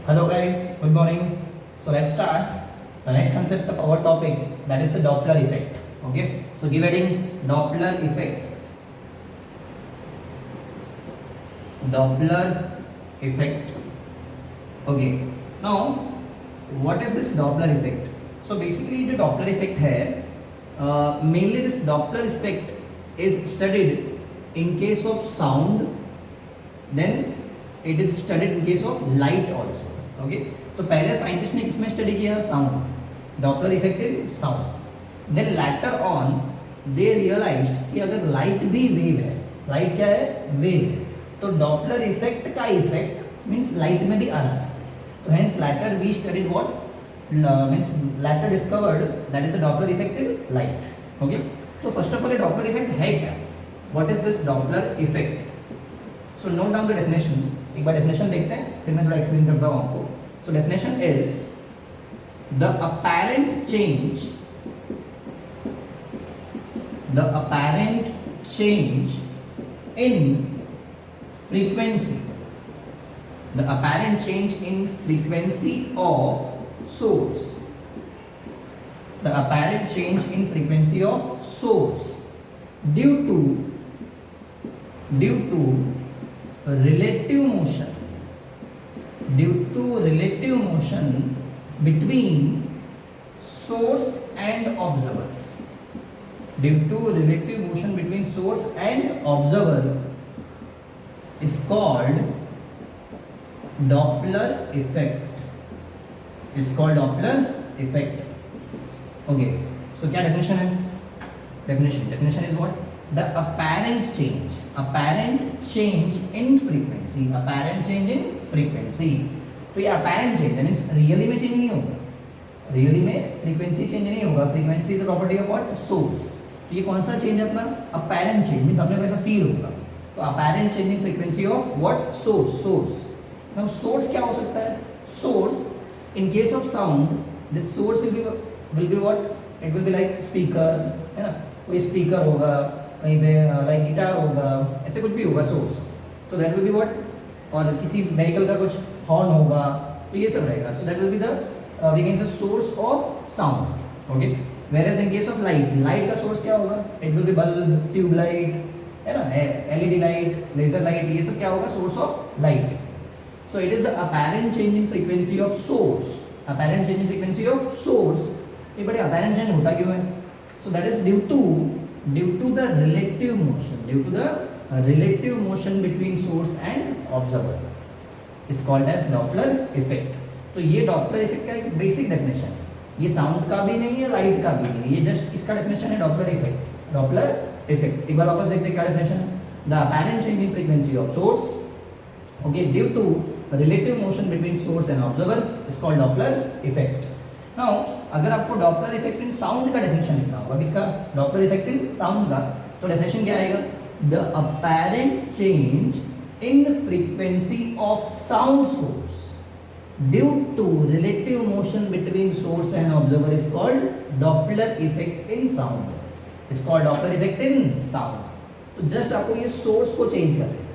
Hello guys, good morning. So let's start the next concept of our topic, that is the Doppler effect. Okay, so give heading Doppler effect. Doppler effect. Okay, now what is this Doppler effect? So basically the Doppler effect है, mainly this Doppler effect is studied in case of sound, then it is studied in case of light also. Okay तो पहले scientist ने किसमें study किया? Sound, Doppler effect in sound. Then later on they realized कि अगर light भी wave है, light क्या है? वेव है, तो डॉपलर इफेक्ट का इफेक्ट मींस लाइट में भी आना चाहिए. तो hence later we studied what means later discovered that is the Doppler effect in light. Okay, तो फर्स्ट ऑफ ऑल ये डॉपलर इफेक्ट है क्या? What is this Doppler effect? So note down the definition. एक बार definition देखते हैं, फिर मैं थोड़ा एक्सप्लेन करता हूँ आपको. So definition is the apparent change in frequency, the apparent change in frequency of source, the apparent change in frequency of source due to relative motion between source and observer. Due to relative motion between source and observer is called Doppler effect. Is called Doppler effect. Okay, so क्या definition है? Definition is what? The apparent change in frequency. Apparent change in frequency. तो ये apparent change means really में change नहीं होगा, really में frequency change नहीं होगा. Frequency is a property of what? Source. तो ये कौन सा चेंज है अपना? apparent change मीन्स अपने को ऐसा फील होगा. तो apparent change in frequency of what? source. Now source क्या हो सकता है? source in case of sound, this source will be what? It will be like speaker, है ना? कोई स्पीकर होगा, कहीं पे लाइक गिटार होगा, ऐसे कुछ भी होगा source. So that will be what? और किसी व्हीकल का कुछ हॉर्न होगा, तो ये सब रहेगा. So that will be the we can say source of sound. Okay, whereas in case of light का सोर्स क्या होगा? It will be bulb, tube light, है ना, एलईडी लाइट, लेजर लाइट, ये सब क्या होगा? Source of light. So it is the apparent change in frequency of source. Apparent change in frequency of source. ये बड़े अपैरेंट चेंज होता क्यों है? सो that is due to the relative motion between source and observer is called as Doppler effect. तो ये Doppler effect का एक basic definition है. ये साउंड का भी नहीं है, लाइट का भी नहीं है, ये जस्ट किसका डेफिनेशन है? Doppler effect. Doppler effect एक बार वापस देखते हैं क्या डेफिनेशन है. The apparent change in frequency of source, okay, due to relative motion between source and observer is called Doppler effect. Now, अगर आपको डॉपलर इफेक्ट इन साउंड का डेफिनेशन लिखना होगा, किसका? डॉपलर इफेक्ट इन साउंड का, तो definition क्या आएगा? The apparent change in frequency of sound source due to relative motion between source and observer is called Doppler effect in sound. Is called Doppler effect in sound. तो just आपको ये source को change कर देना है,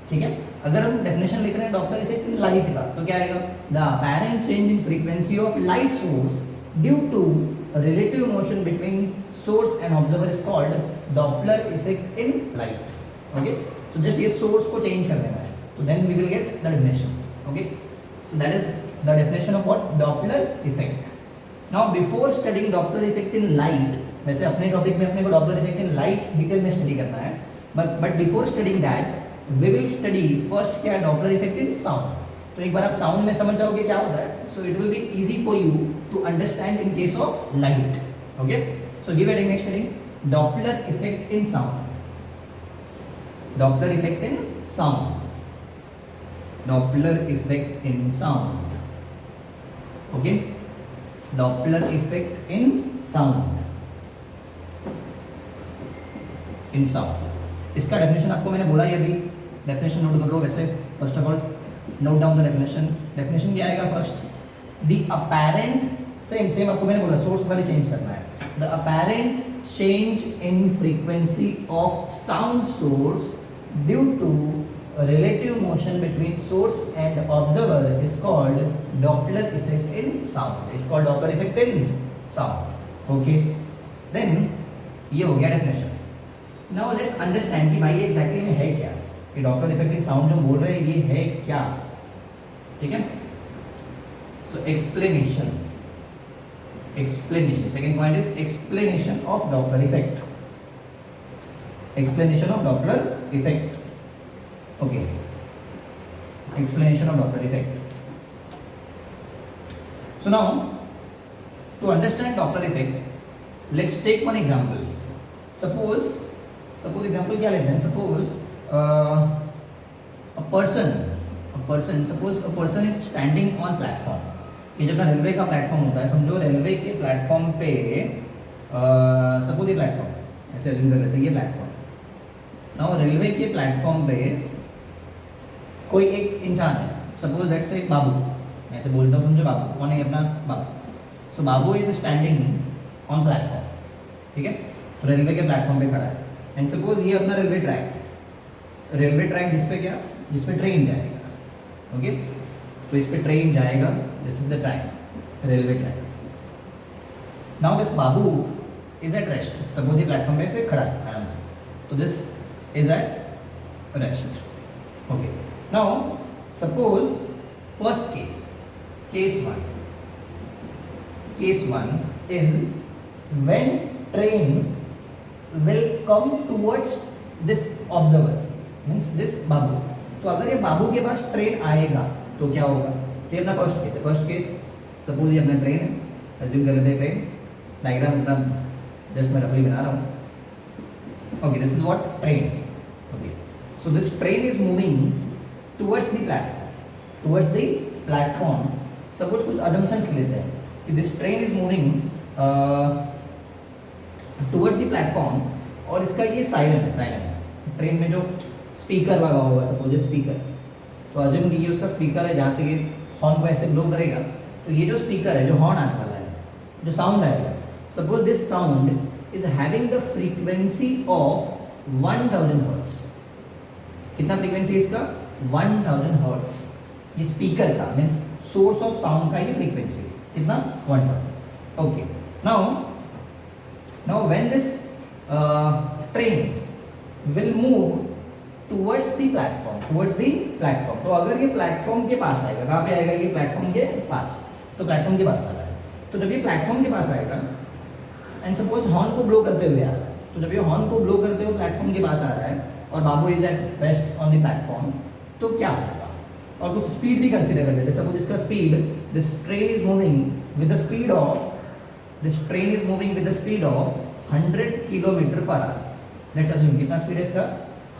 ठीक है. अगर हम डेफिनेशन लिख रहे हैं डॉपलर इफेक्ट इन लाइट का, तो क्या आएगा? The apparent change in frequency of light source due to relative motion between source and observer is called Doppler effect in light. Okay, so just ये सोर्स को change कर देना है, तो then we will get the definition. Okay, so that is the definition of what? Doppler effect. Now before studying Doppler effect in light, वैसे अपने topic में अपने को Doppler effect in light detail में स्टडी करना है, but before studying that we will study first क्या है? Doppler effect in sound. तो एक बार आप साउंड में समझ जाओगे क्या होता है, so it will be easy for you to understand in case of light. Okay, so give heading next heading Doppler effect in sound. Doppler effect in sound. Doppler effect in sound. Okay, Doppler effect in sound. In sound इसका definition आपको मैंने बोला ही अभी. Definition note कर लो. वैसे first of all note down the definition. Definition क्या आएगा? First the apparent, same आपको मैंने बोला सोर्स वाले चेंज करना है. The apparent change in frequency of sound source due to relative motion between source and observer is called Doppler effect in sound. It's called Doppler effect in sound. Okay. Then ये हो गया definition. Now let's understand कि भाई ये exactly में है क्या. ये Doppler effect in sound जो बोल रहे हैं ये है क्या. ठीक है. So explanation. Second point is explanation of Doppler effect. Explanation of Doppler effect. Okay. Explanation of Doppler effect. So now, to understand Doppler effect, let's take one example. Suppose example क्या लेते हैं? Suppose a person is standing on platform. ये जब railway का platform होता है, समझो railway के प्लेटफॉर्म पे सपोज ये प्लेटफॉर्म ऐसे अज्यूम कर लेते हैं, ये प्लेटफॉर्म. नाउ रेलवे के प्लेटफॉर्म पे कोई एक इंसान है, सपोज लेट्स से बाबू, मैं ऐसे बोलता हूँ, समझो बाबू कौन है अपना बाबू. सो बाबू इज स्टैंडिंग ऑन प्लेटफॉर्म. ठीक है. तो रेलवे के प्लेटफॉर्म पे खड़ा है. एंड सपोज ये अपना रेलवे ट्रैक जिस पे ट्रेन जाएगा. ओके. तो इस पे ट्रेन जाएगा. This is the track, railway track. Now this Babu is at rest. Suppose ये प्लेटफॉर्म पे ऐसे खड़ा है आराम से. तो this is at rest. Okay. Now, suppose first case one is when train will come towards this observer, means this बाबू. तो अगर ये बाबू के पास ट्रेन आएगा तो क्या होगा? ये अपना फर्स्ट केस है. फर्स्ट केस सपोज ये अपना ट्रेन है, अज्यूम कर लेते हैं ट्रेन. डायग्राम मतलब जस्ट मैं रफली बना रहा हूँ. Okay. This is what train. Okay. So this train is moving towards the platform. Suppose कुछ assumptions लेते हैं कि this train is moving towards the platform और इसका ये साइलेंट ट्रेन में जो स्पीकर लगा होगा, सपोज स्पीकर. तो अज्यूम कि ये उसका स्पीकर है जहाँ से ये हॉर्न को ऐसे ब्लो करेगा. तो ये जो स्पीकर है, जो हॉर्न आने वाला है, जो साउंड आएगा, suppose this sound is having the frequency of 1000 hertz. कितना फ्रीक्वेंसी है इसका? 1000 हर्ट्ज. ये स्पीकर का मीन्स सोर्स ऑफ साउंड का ये फ्रीक्वेंसी कितना? 1000. Okay. Now when this train will move towards the platform. तो अगर ये प्लेटफॉर्म के पास आएगा, कहाँ पे आएगा? ये प्लेटफॉर्म के पास. तो प्लेटफॉर्म के पास आ रहा है. तो जब ये प्लेटफॉर्म के पास आएगा एंड सपोज हॉर्न को ब्लो करते हुए आ रहा है. तो जब ये हॉर्न को ब्लो करते हुए प्लेटफॉर्म के पास आ रहा है और Babu is at rest on the platform, तो क्या होगा? और कुछ स्पीड भी कंसीडर कर लेते हैं. सपोज इसका speed, this train is moving with the speed of 100 kilometre per our. Let's assume कितना स्पीड है इसका?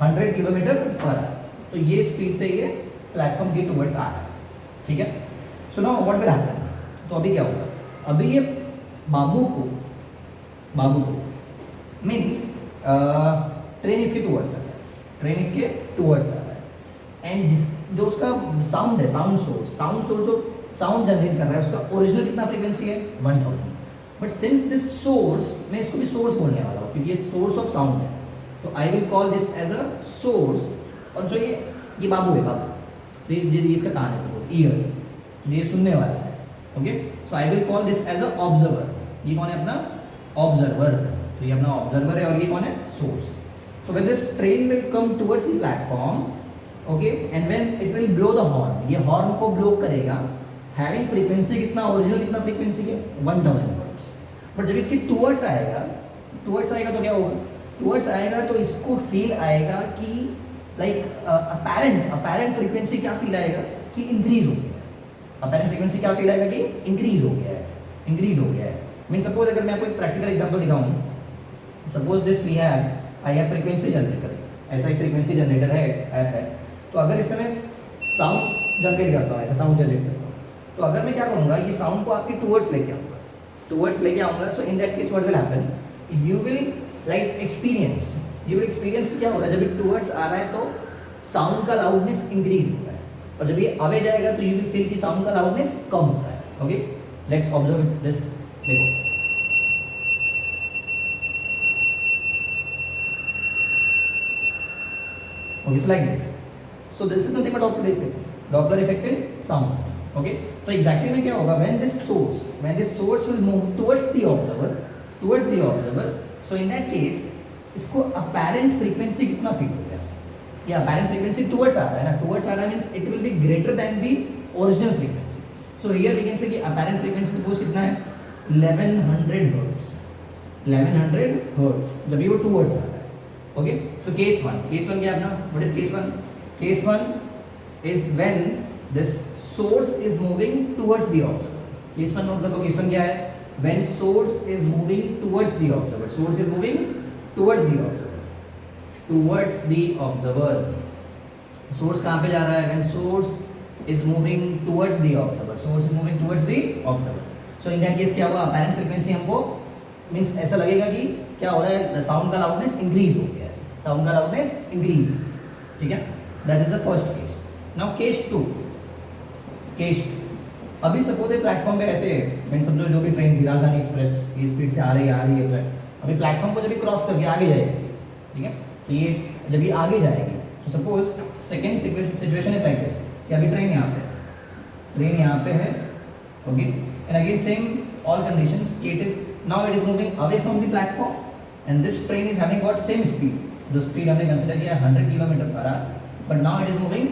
100 किलोमीटर पर आवर. तो ये स्पीड से ये प्लेटफॉर्म के टुवर्ड्स आ रहा है. ठीक है. So now what will happen? तो अभी क्या होगा? अभी ये बाबू को मीन्स ट्रेन इसके टुवर्ड्स आ रहा है. एंड जो उसका साउंड है, साउंड सोर्स जो साउंड जनरेट कर रहा है, उसका ओरिजिनल कितना फ्रीक्वेंसी है? 1000. बट सिंस दिस सोर्स, मैं इसको भी सोर्स बोलने वाला हूँ क्योंकि ये सोर्स ऑफ साउंड है. तो I will call this as a source. और जो ये बाबू है, तो ये इसका कान है, सपोज ईयर, ये सुनने वाला है. Okay. So I will call this as a observer. ये कौन है? अपना ऑब्जर्वर. तो ये अपना ऑब्जर्वर है और ये कौन है? Source. So when this train will come towards the platform, okay, and when it will blow the horn, ये हॉर्न को ब्लो करेगा, having frequency कितना, ओरिजिनल कितना फ्रीक्वेंसी है? 1000 हर्ट्ज. बट जब इसकी टुवर्ड्स आएगा तो क्या होगा? टुवर्ड्स आएगा तो इसको फील आएगा कि लाइक अपैरेंट फ्रीक्वेंसी क्या फील आएगा? कि इंक्रीज हो गया है. अपैरेंट फ्रीक्वेंसी क्या फील आएगा? कि इंक्रीज हो गया है. मीन सपोज अगर मैं आपको एक प्रैक्टिकल एग्जाम्पल दिखाऊँ, suppose this we have, I have frequency generator. ऐसा एक फ्रीक्वेंसी जनरेटर है. तो अगर इसमें मैं साउंड जनरेट करता हूँ, तो अगर मैं क्या करूँगा, ये साउंड को आपके टुवर्ड्स लेके आऊँगा. So in that case what will happen? You will like experience कि क्या हो रहा है. जब ये टुवर्ड्स आ रहा है तो साउंड का लाउडनेस इंक्रीज हो रहा है, और जब ये अवे जाएगा तो यू विल फील कि साउंड का लाउडनेस कम हो रहा है. ओके. Let's observe this. देखो, okay, so like this. So this is nothing but Doppler effect in sound. Okay, तो एग्जैक्टली में क्या होगा, when this source will move towards the observer, so in that case इसको apparent frequency कितना feel होगा, ये apparent frequency towards आ रहा है ना, टुवर्ड्स आ रहा है means it will be greater than the original frequency. So here we can say कि अपैरेंट फ्रीक्वेंसी सपोज कितना है 1100 हर्ट्ज, 1100 हर्ट्ज जब ये वो टुवर्ड्स आ रहा है। ओके, सो केस वन क्या अपना, what is case one is when this source is moving towards the observer. Case one मतलब केस वन क्या है, when source is moving towards the observer, source is moving towards the observer, source कहाँ पे जा रहा है, when source is moving towards the observer, source is moving towards the observer. So in that case क्या हुआ, apparent frequency हमको means ऐसा लगेगा कि क्या हो रहा है, साउंड का लाउडनेस इंक्रीज हो गया है, साउंड का लाउडनेस इंक्रीज, ठीक है, that is the first case. Now case two, अभी सपोज प्लेटफॉर्म पे ऐसे मीन समझो जो भी ट्रेन थी राजधानी एक्सप्रेस ये स्पीड से आ रही है, अभी प्लेटफॉर्म को जब भी क्रॉस करके आगे जाएगी, ठीक है, तो ये जब ये आगे जाएगी तो suppose second situation is like this कि अभी ट्रेन यहाँ पे है, okay, and again same all conditions, it is now it is moving away from the platform and this train is having what same speed, जो speed हमने consider किया 100 kilometre per our, but now it is moving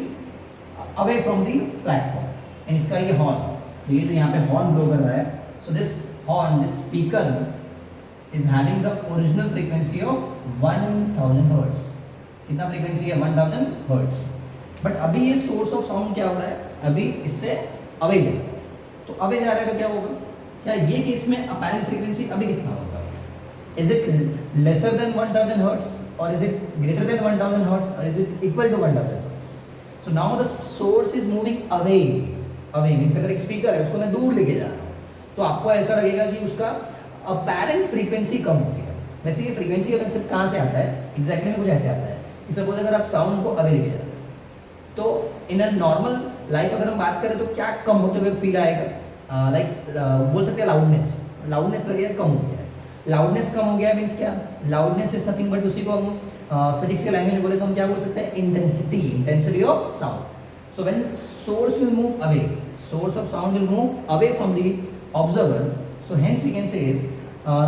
away from the platform and इसका ये horn, तो ये जो यहाँ पे हॉर्न ब्लो कर रहा है, so this horn, this speaker is having the original frequency of 1000 hertz. कितना फ्रीक्वेंसी है, 1000 हर्ट्ज, बट अभी ये सोर्स ऑफ साउंड क्या हो रहा है, अभी इससे अवे जा रहा है, तो अवे जा रहा है तो क्या होगा, क्या ये केस में अपैरेंट फ्रीक्वेंसी अभी कितना होगा, is it lesser than 1000 hertz और is it greater than 1000 hertz और is it equal to 1000 hertz. So now the source is moving away means अगर एक स्पीकर है उसको मैं दूर लेके जा रहा हूँ तो आपको ऐसा लगेगा कि उसका अपैरेंट फ्रीक्वेंसी कम हो गया। वैसे ये फ्रीक्वेंसी का कंसेप्ट कहाँ से आता है, एग्जैक्टली में कुछ ऐसे आता है कि सपोज अगर आप साउंड को अवे लेके जा रहे हो तो इन अ नॉर्मल लाइफ अगर हम बात करें तो क्या कम होते हुए फील आएगा, लाइक बोल सकते हैं लाउडनेस लगेगा कम हो गया है, लाउडनेस कम हो गया मीन्स क्या, लाउडनेस इज नथिंग बट उसी को हम फिजिक्स के लैंग्वेज में बोले तो हम क्या बोल सकते हैं, intensity of sound. So when source will move away, source of sound will move away from the observer. So hence we can say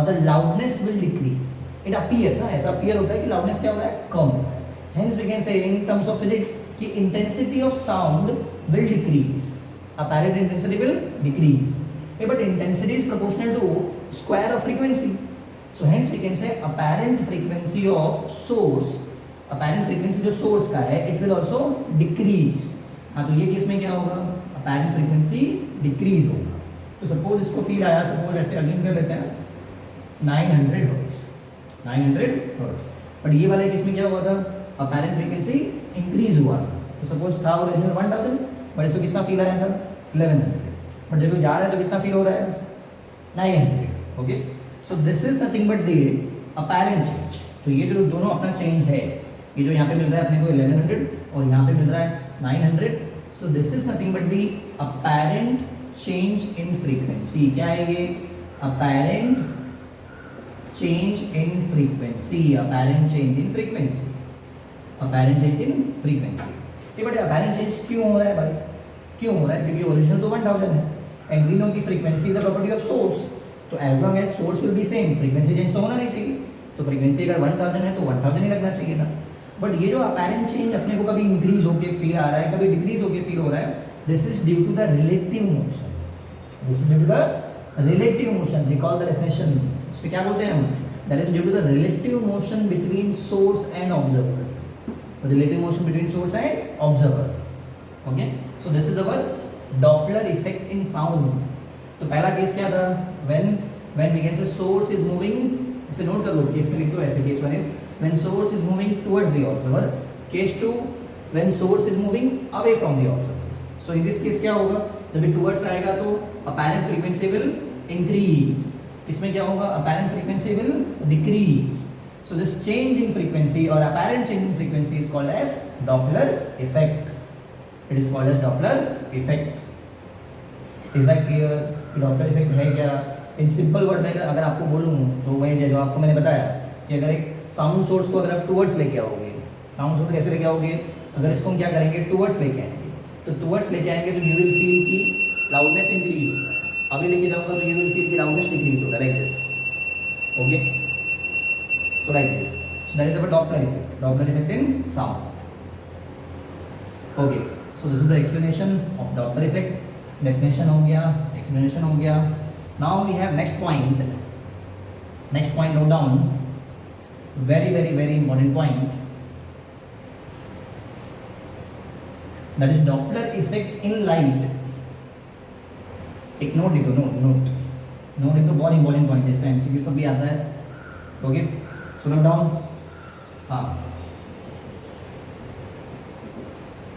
the loudness will decrease. It appears, ऐसा appear होता है कि loudness क्या हो रहा है, कम हो रहा है. Hence we can say in terms of physics कि intensity of sound will decrease. Apparent intensity will decrease. But intensity is proportional to square of frequency. So hence we can say apparent frequency of source, apparent frequency जो source का है, it will also decrease. हाँ, तो ये case में क्या होगा, apparent frequency decrease होगा। तो सपोज इसको फील आया, सपोज ऐसे अज्यूम कर लेते हैं 900 हर्ट्ज, बट ये वाले केस में क्या हुआ था, अपैरेंट फ्रीक्वेंसी इंक्रीज हुआ। तो सपोज था ओरिजिनल 1000 बट इसको कितना फील आया था 1100, बट जब वो जा रहा है तो कितना फील हो रहा है 900। Okay, so this is nothing but the apparent change. तो ये जो दोनों अपना चेंज है, ये जो यहाँ पे मिल रहा है अपने को 1100 और यहाँ पे मिल रहा है 900, so this is nothing but the apparent change in frequency। क्या है ये, apparent change in frequency, apparent change in frequency, apparent change in frequency। ये बट apparent change क्यों हो रहा है भाई, क्यों हो रहा है, क्योंकि ओरिजिनल तो 1000 है and we know कि frequency is the property of source, तो as long as source will be same, frequency change तो होना नहीं चाहिए, तो frequency अगर 1000 है तो 1000 ही लगना चाहिए था। बट ये जो अपैरेंट चेंज अपने को कभी इंक्रीज होके फील आ रहा है, कभी डिक्रीज होके फील हो रहा है, this is due to the relative motion, this is due to the relative motion. Recall the definition, इस पे क्या बोलते हैं हम, that is due to the relative motion between source and observer, relative motion between source and observer. Okay, so this is our Doppler effect in sound. तो पहला case क्या था, when we can say source is moving, इसे note कर लो, case में लिख दो ऐसे, case one is when source is moving towards the observer, case 2 when source is moving away from the observer। so in this case क्या होगा, जब towards आएगा तो apparent frequency will increase, इसमें क्या होगा, apparent frequency will decrease। so this change in frequency or apparent change in frequency is called as Doppler effect, it is called as Doppler effect। is that clear, Doppler effect है क्या, in simple word में अगर आपको बोलूँ तो वही जो आपको मैंने बताया कि अगर एक साउंड सोर्स को अगर आप टुवर्ड्स लेके आओगे, साउंड सोर्स कैसे लेके आओगे, अगर इसको हम क्या करेंगे, टूवर्ड्स लेके आएंगे, तो टूवर्ड्स लेके आएंगे तो यू विल फील की लाउडनेस इंक्रीज होगा, अभी लेके जाऊंगा तो यू विल फील की लाउडनेस डिक्रीज होगा, like this. Okay, so like this. So that is our Doppler effect in sound. Okay, so this is the explanation of Doppler effect. Definition हो गया, explanation हो गया. Now we have next point. Next point note down, very very very important point, that is Doppler effect in light. एक note लिखो, note एक तो बहुत important point है, इसका एमसीक्यू सब भी आता है. ओके, सो नोट डाउन. हाँ,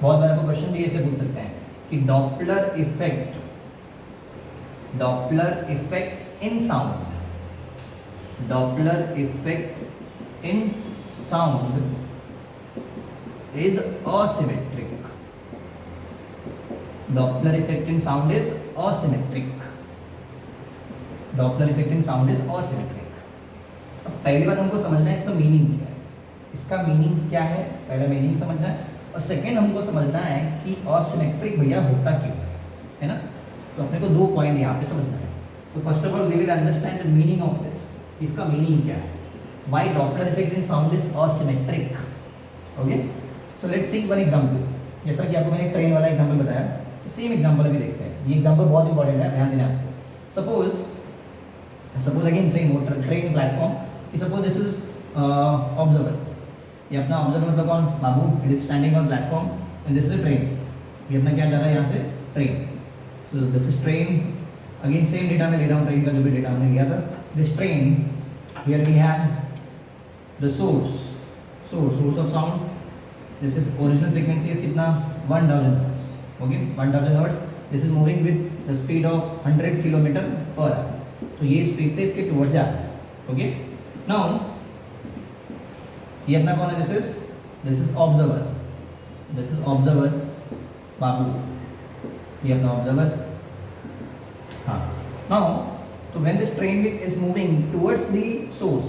बहुत बार आपको क्वेश्चन भी ऐसे पूछ सकते हैं कि Doppler effect in sound, Doppler effect in sound is asymmetric. Doppler effect in sound is asymmetric. Doppler effect in sound is asymmetric. अब पहली बात हमको समझना है इसका मीनिंग क्या है. इसका मीनिंग क्या है, पहला मीनिंग समझना है, और सेकेंड हमको समझना है कि asymmetric भैया होता क्यों है ना. तो अपने को दो पॉइंट यहाँ पे समझना है. तो first of all we will understand the meaning of this. इसका मीनिंग क्या है, why Doppler effect in sound is asymmetric. Okay, so let's see one example. जैसा कि आपको मैंने ट्रेन वाला एग्जांपल बताया, सेम एग्जांपल अभी देखते हैं. ये एग्जांपल बहुत इंपॉर्टेंट है, ध्यान देना आपको. Suppose again same train platform, कि सपोज दिस इज ऑब्जर्वर. ये अपना ऑब्जर्वर मतलब कौन, Babu. It is standing on platform and this is train. ये अपना क्या जा रहा है यहाँ से, train. So this is train. Again same data में ले रहा हूँ, ट्रेन का जो भी डेटा हमने लिया था. This train, here we have the source of sound. This is original frequency is कितना, 1000 hertz. Okay, 1000 hertz. This is moving with the speed of 100 kilometre per hour. तो ये स्पीड से इसके टुवर्ड्स जा रहा है. ओके, नाउ ये अपना कौन है, दिस इज ऑब्जर्वर बाबू. ये अपना ऑब्जर्वर. हाँ, नाउ तो when this train is moving towards the source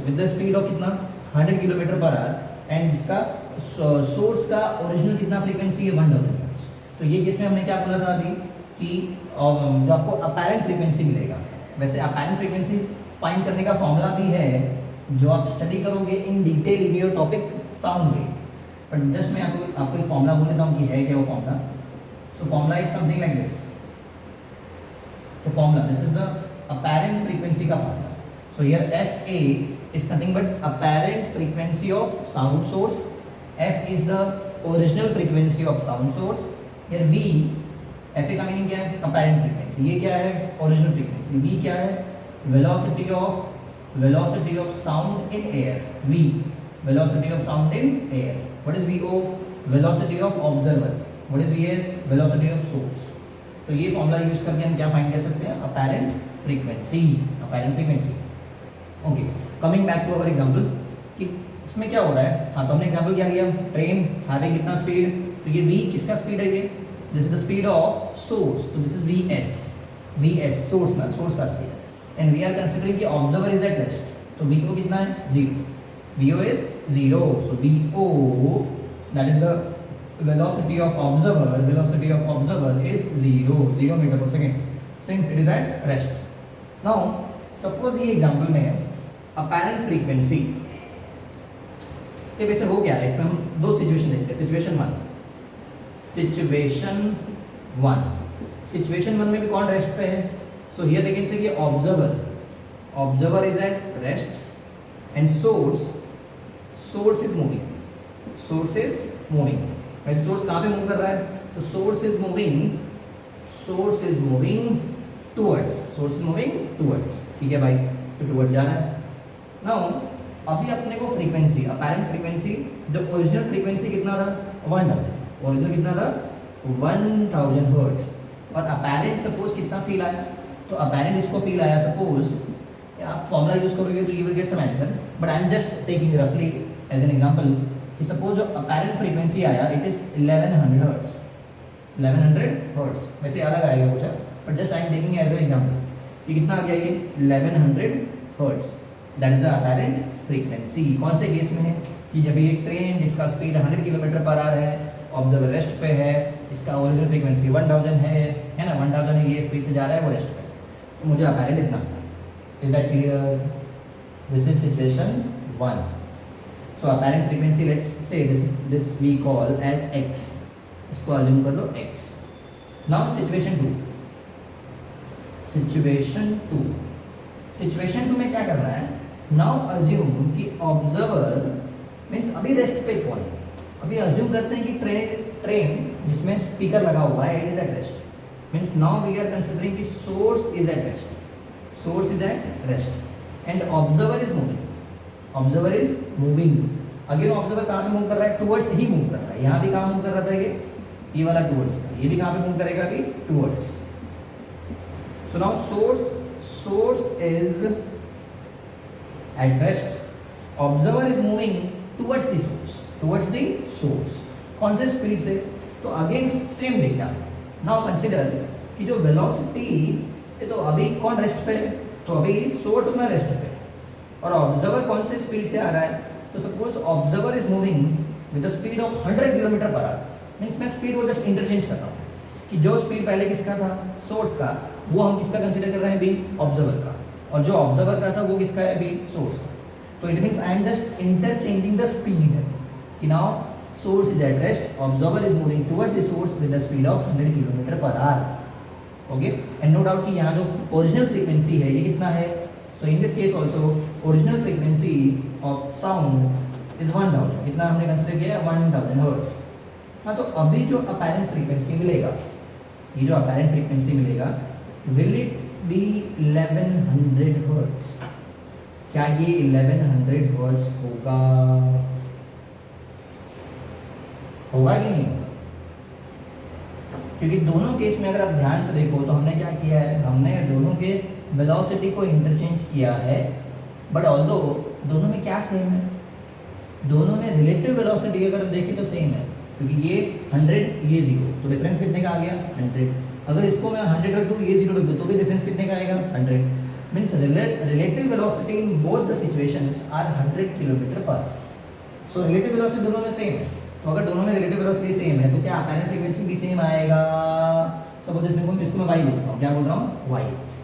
with the speed of कितना, 100 किलोमीटर पर आवर, एंड इसका सोर्स का ओरिजिनल कितना फ्रीक्वेंसी है, 1000 हर्ट्ज. तो ये केस में हमने क्या बोला था अभी कि जो आपको अपैरेंट फ्रीक्वेंसी मिलेगा, वैसे अपैरेंट फ्रीक्वेंसी फाइंड करने का फॉर्मूला भी है जो आप स्टडी करोगे in detail in your topic sound में. बट जस्ट मैं आपको एक फॉर्मूला बोल देता हूँ कि है क्या वो formula. So formula is something like this. तो formula, this is the apparent frequency का formula. So here F A is nothing but apparent frequency of sound source. F is the original frequency of sound source. Here V, F का meaning क्या है, apparent frequency. ये क्या है, original frequency. V क्या है, velocity of sound in air. V, velocity of sound in air. What is VO? Velocity of observer. What is VS? Velocity of source. तो ये फॉर्मूला यूज करके हम क्या फाइंड कर सकते हैं, apparent frequency. Okay, coming back to our example. कि इसमें क्या हो रहा है. हाँ, तो हमने एग्जांपल क्या लिया, ट्रेन हैविंग कितना स्पीड, तो ये v किसका स्पीड है, ये this is the speed of source. तो दिस इज vs सोर्स का स्पीड है. एंड वी आर कंसीडरिंग कि ऑब्जर्वर इज एट रेस्ट. तो vo कितना है, 0. vo is 0. सो vo that is the velocity of observer is 0 metre per second since it is at rest. Now suppose ये example में है apparent frequency. ये वैसे हो गया है, इसमें हम दो सिचुएशन देखते हैं. सिचुएशन वन में भी कौन रेस्ट पे है. सो हियर वी कैन से कि observer is at rest and source is moving. वैसे सोर्स कहाँ पे मूव कर रहा है, तो सोर्स इज मूविंग टूवर्ड्स. ठीक है भाई, तो टूवर्ड्स जा रहा है. नाउ अभी अपने को फ्रीक्वेंसी, अपैरेंट फ्रीक्वेंसी, जो ओरिजिनल फ्रीक्वेंसी कितना था, 1000. ओरिजिनल कितना था, 1000 हर्ट्ज. और अपैरेंट सपोज कितना फील आया, तो अपैरेंट इसको फील आया, सपोज आप फॉर्मूला यूज करोगे तो you will get some answer, but I am just taking रफली एज एन एग्जांपल कि सपोज जो अपैरेंट फ्रीक्वेंसी आया इट इज 1100 हर्ट्ज. 1100 हर्ट्ज वैसे अलग आएगा कुछ, but just I am taking as an example. ये कितना आ गया, ये 1100 हर्ट्ज. That is the apparent frequency. कौन से केस में है कि जब ये ट्रेन जिसका स्पीड 100 किलोमीटर पर आवर है, ऑब्जर्वर रेस्ट पे है, इसका ओरिजिनल फ्रीक्वेंसी 1000 है ना, 1000 ये स्पीड से जा रहा है, वो रेस्ट पे, तो मुझे अपैरेंट इतना। Is that clear? This is situation 1। So apparent frequency let's say this we call as x, इसको अज्यूम कर लो x। Now situation 2। सिचुएशन 2 में क्या करना है? नाउ अज्यूम कि ऑब्जर्वर मीन्स अभी रेस्ट पे कौन है, अभी अज्यूम करते हैं कि ट्रेन जिसमें स्पीकर लगा हुआ है it is at rest. Means now we are considering कि source is at rest and observer is moving. Again observer कहाँ पे मूव कर रहा है? टुवर्ड्स ही मूव कर रहा है। यहाँ भी कहाँ मूव कर रहा था ये वाला टुवर्ड्स का, ये भी कहाँ पे मूव करेगा अभी? Towards. So now source is at rest, observer is moving towards the source. कौन से स्पीड से? तो again same data. Now consider कि जो वेलोसिटी ये तो अभी कौन रेस्ट पे है? तो अभी सोर्स अपना रेस्ट पे है और ऑब्जर्वर कौन से स्पीड से आ रहा है? तो suppose observer is moving with the speed of 100 kilometre per our. Means मैं स्पीड को जस्ट इंटरचेंज कर रहा हूँ कि जो स्पीड पहले किसका था? सोर्स का, वो हम किसका कंसिडर कर रहे हैं अभी? ऑब्जर्वर का। और जो ऑब्जर्वर का था वो किसका है अभी? सोर्स का। तो it means I am just interchanging the speed कि now source is at rest, observer is moving towards the source with the speed of 100 kilometre per hour. Okay, and no doubt कि यहाँ जो original frequency है ये कितना है? So in this case also original frequency of sound is 1000। कितना हमने consider किया है? 1000 हर्ट्ज। हाँ, तो अभी जो अपैरेंट फ्रीक्वेंसी मिलेगा, ये जो अपैरेंट फ्रीक्वेंसी मिलेगा, विल इट बी 1100 हर्ट्ज? क्या ये 1100 हर्ट्ज होगा कि नहीं होगा? क्योंकि दोनों केस में अगर आप ध्यान से देखो तो हमने क्या किया है? हमने दोनों के वेलोसिटी को इंटरचेंज किया है, बट ऑल्दो दोनों में क्या सेम है? दोनों में रिलेटिव वेलोसिटी अगर देखें तो सेम है, क्योंकि ये 100 ये 0, तो डिफरेंस कितने का आ गया? 100। अगर इसको मैं 100 रख दूँ, ये 0 रख दूँ, तो भी डिफरेंस कितने का आएगा? 100। Means relative velocity in both the situations are 100 kilometre per. So relative velocity दोनों में सेम है। तो अगर दोनों में रिलेटिव वेलोसिटी सेम है तो क्या अपैरेंट फ्रीक्वेंसी भी सेम आएगा? सपोज इसको मैं y बोलता हूँ, क्या बोल रहा हूँ? y।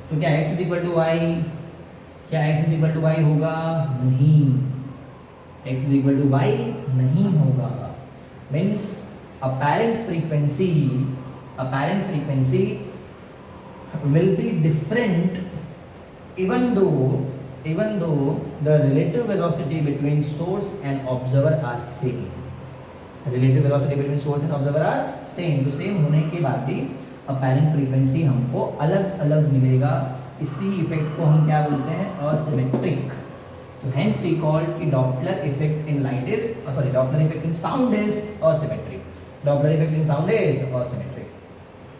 तो क्या x is equal to y? क्या x is equal to y होगा? नहीं, x is equal to y नहीं होगा। Means apparent frequency will be different even though the relative velocity between source and observer are same। relative velocity between source and observer are same, तो same होने के बाद भी apparent frequency हमको अलग अलग मिलेगा। इसी इफेक्ट को हम क्या बोलते हैं? asymmetric। तो hence we call कि Doppler effect in light is Doppler effect in sound is asymmetric। Doppler effect in sound is asymmetric।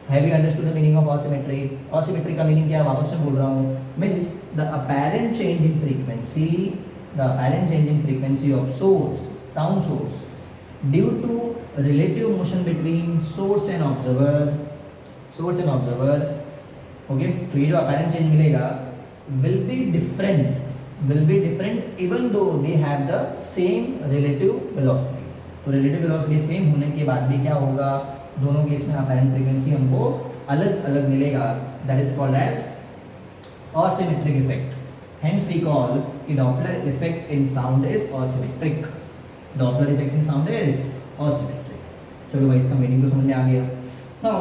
Have you understood the meaning of asymmetry? Asymmetry का meaning क्या है? वापस से बोल रहा हूँ, means the apparent change in frequency of sound source due to relative motion between source and observer। Okay, तो ये जो apparent change मिलेगा will be different even though they have the same relative velocity। तो relative velocity same होने के बाद भी क्या होगा? दोनों केस में apparent frequency हमको अलग अलग मिलेगा। That is called as asymmetric effect। Hence we call कि Doppler effect in sound is asymmetric। Doppler effect in sound is asymmetric। चलो भाई, इसका मीनिंग तो समझ में आ गया। Now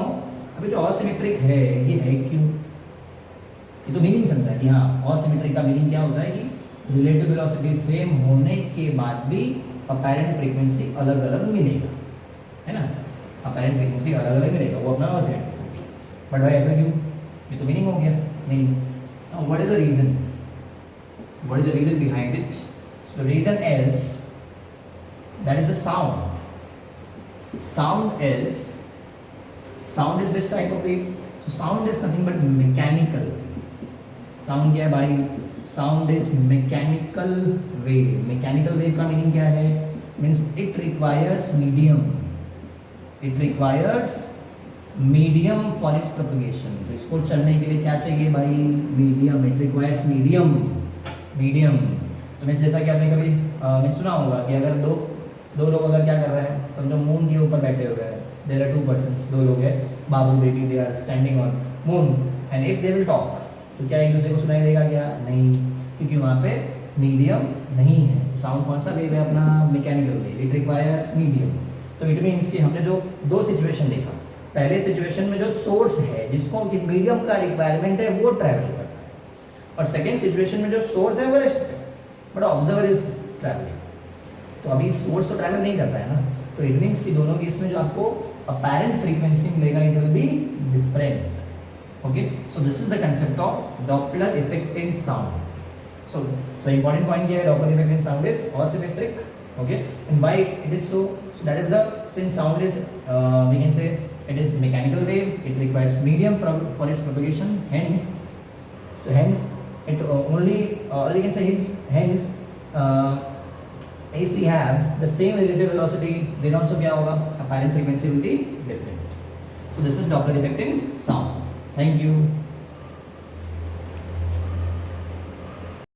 अभी जो asymmetric है ये है क्यों? ये तो मीनिंग समझा कि हाँ, asymmetric का मीनिंग क्या होता है कि रिलेटिव वेलोसिटी सेम होने के बाद भी अपैरेंट फ्रीक्वेंसी अलग अलग मिलेगा, है ना? अपैरेंट फ्रीक्वेंसी अलग अलग मिलेगा, वो अपना asymmetric होगी। बट भाई ऐसा क्यों? ये तो मीनिंग हो गया। Meaning what is the reason? What is the reason behind it? So the reason is that is the sound. Sound is which type of wave? So sound is nothing but mechanical. Sound क्या है भाई? Sound is mechanical wave. Mechanical wave का meaning क्या है? Means it requires medium. It requires medium for its propagation. तो इसको चलने के लिए क्या चाहिए भाई? Medium. It requires medium medium. तो मीन्स जैसा कि आपने कभी मीन्स सुना होगा कि अगर दो लोग अगर क्या कर रहे हैं, समझो मून के ऊपर बैठे हुए हैं, देयर आर 2 पर्सन्स, 2 लोग हैं, Babu Baby, they are standing on moon and if they will talk, तो क्या एक दूसरे को सुनाई देगा क्या? नहीं, क्योंकि वहाँ पे मीडियम नहीं है। साउंड कौन सा वेव है अपना? Mechanical wave, it requires medium. तो इट मीन्स कि हमने जो 2 सिचुएशन देखा, पहले सिचुएशन में जो सोर्स है जिसको किस मीडियम का रिक्वायरमेंट है वो ट्रैवल करता है, और सेकेंड सिचुएशन में जो सोर्स है वो रेस्ट पे, बट ऑब्जर्वर इज ट्रैवलिंग। तो अभी सोर्स तो ट्रैवल नहीं कर रहा है ना, तो इट मीन्स कि दोनों केस में जो आपको अपेरेंट फ्रीक्वेंसी मिलेगा it will be different. Okay, so this is the concept of Doppler effect in sound. So important point here, Doppler effect in sound is asymmetric. Okay, and why it is so? So that is since sound is we can say it is mechanical wave, it requires medium for its propagation. Hence it only we can say hence if we have the same relative velocity, then also क्या होगा? Apparent frequency will be different. So this is Doppler effect in sound. Thank you.